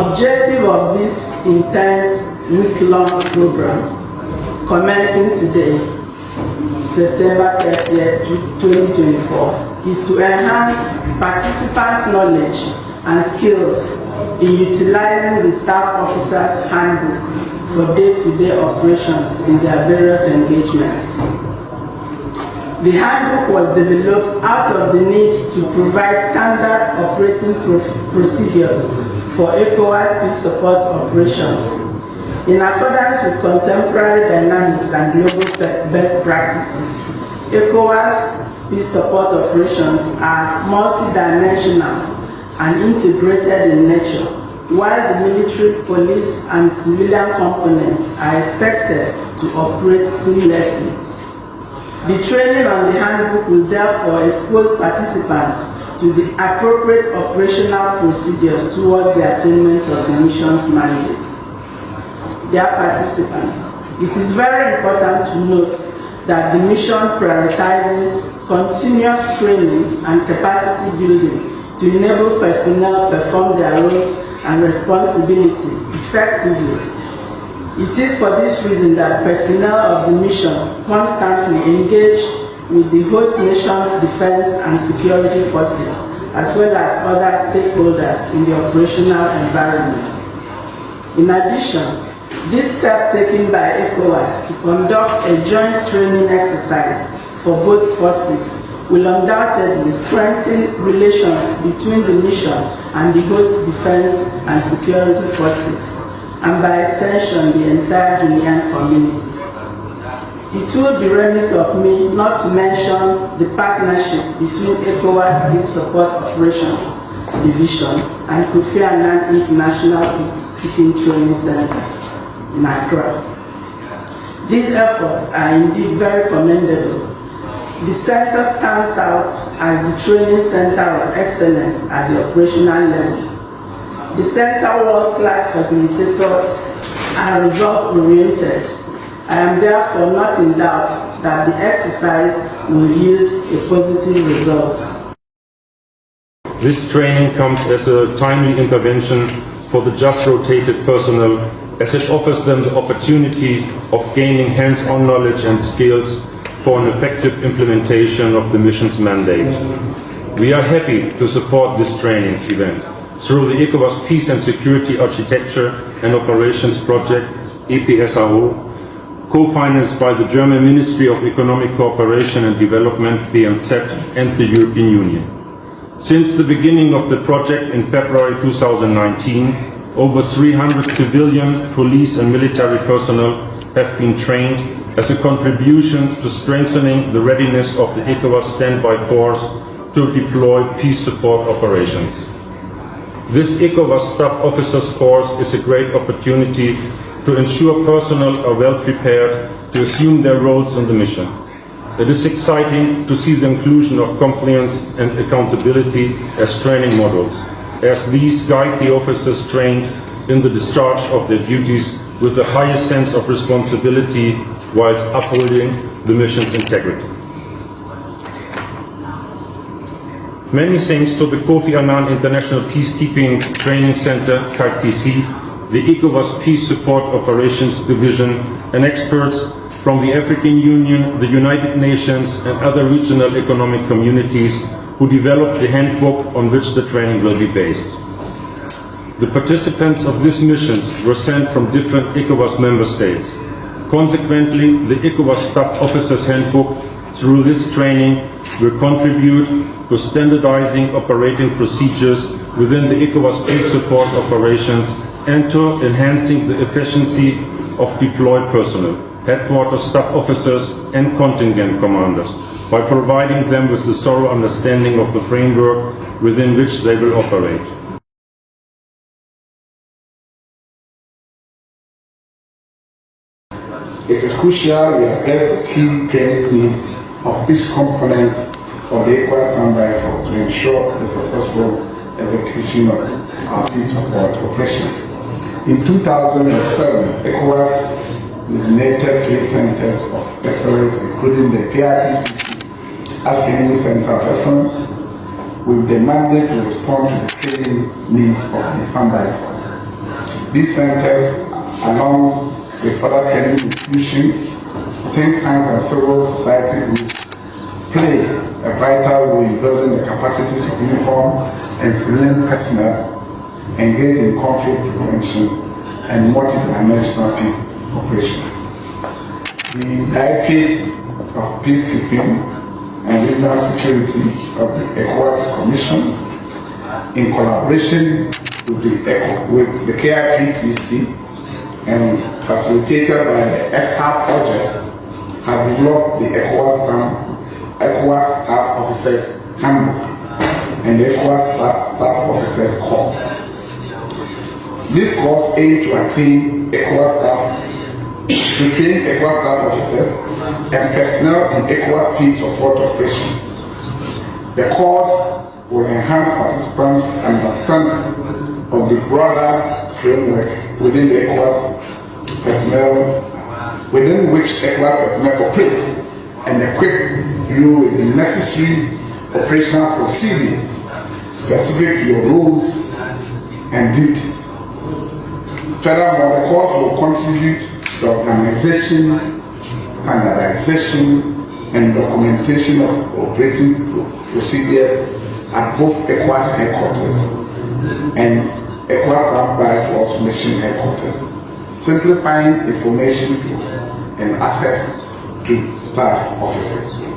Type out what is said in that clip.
objective of this intense week-long program, commencing today, September 30th, 2024, is to enhance participants' knowledge and skills in utilizing the Staff Officers Handbook for day-to-day operations in their various engagements. The handbook was developed out of the need to provide standard operating procedures for ECOWAS peace support operations. In accordance with contemporary dynamics and global best practices, ECOWAS peace support operations are multidimensional and integrated in nature, while the military, police, and civilian components are expected to operate seamlessly. The training on the handbook will therefore expose participants to the appropriate operational procedures towards the attainment of the mission's mandate. Dear participants, it is very important to note that the mission prioritizes continuous training and capacity building to enable personnel perform their roles and responsibilities effectively. It is for this reason that personnel of the mission constantly engage with the host nation's defense and security forces, as well as other stakeholders in the operational environment. In addition, this step taken by ECOWAS to conduct a joint training exercise for both forces will undoubtedly strengthen relations between the mission and the host defense and security forces, and by extension the entire Guinean community. It would be remiss of me not to mention the partnership between ECOWAS Peace Support Operations Division and Kofi Annan International Peacekeeping Training Center in Accra. These efforts are indeed very commendable. The center stands out as the training center of excellence at the operational level. The center world-class facilitators are result-oriented. I am therefore not in doubt that the exercise will yield a positive result. This training comes as a timely intervention for the just rotated personnel, as it offers them the opportunity of gaining hands-on knowledge and skills for an effective implementation of the mission's mandate. We are happy to support this training event through the ECOWAS Peace and Security Architecture and Operations Project, EPSAO, co-financed by the German Ministry of Economic Cooperation and Development, BMZ, and the European Union. Since the beginning of the project in February 2019, over 300 civilian, police and military personnel have been trained as a contribution to strengthening the readiness of the ECOWAS standby force to deploy peace support operations. This ECOWAS Staff Officers course is a great opportunity to ensure personnel are well prepared to assume their roles in the mission. It is exciting to see the inclusion of compliance and accountability as training models, as these guide the officers trained in the discharge of their duties with the highest sense of responsibility whilst upholding the mission's integrity. Many thanks to the Kofi Annan International Peacekeeping Training Center, KTC, the ECOWAS Peace Support Operations Division, and experts from the African Union, the United Nations, and other regional economic communities who developed the handbook on which the training will be based. The participants of these missions were sent from different ECOWAS member states. Consequently, the ECOWAS Staff Officers Handbook, through this training, will contribute to standardizing operating procedures within the ECOWAS peace support operations and to enhancing the efficiency of deployed personnel, headquarters staff officers and contingent commanders, by providing them with a thorough understanding of the framework within which they will operate. It is crucial we address the key training needs of each component of the ECOWAS standby force to ensure the successful execution of our peace support operation. In 2007, ECOWAS designated 3 centers of excellence, including the KIPTC as training center of excellence, with the mandate to respond to the training needs of the standby force. These centers, along with other training institutions, think tanks and civil society groups, play a vital role in building the capacities of uniform and civilian personnel engaged in conflict prevention and multidimensional peace operations. The Directorate of Peacekeeping and Regional Security of the ECOWAS Commission, in collaboration with the KIPTC and facilitated by the ESHA project, has developed the ECOWAS Staff Officers Handbook and the ECOWAS Staff Officers Course. This course aims to train ECOWAS staff officers and personnel in ECOWAS peace support operations. The course will enhance participants' understanding of the broader framework within the ECOWAS personnel, within which ECOWAS personnel operates, and equip you with the necessary operational procedures specific to your roles and duties. Furthermore, the course will contribute to the organization, standardization, and documentation of operating procedures at both ECOWAS headquarters and ECOWAS Armed Force Mission headquarters, simplifying information flow and access to staff officers.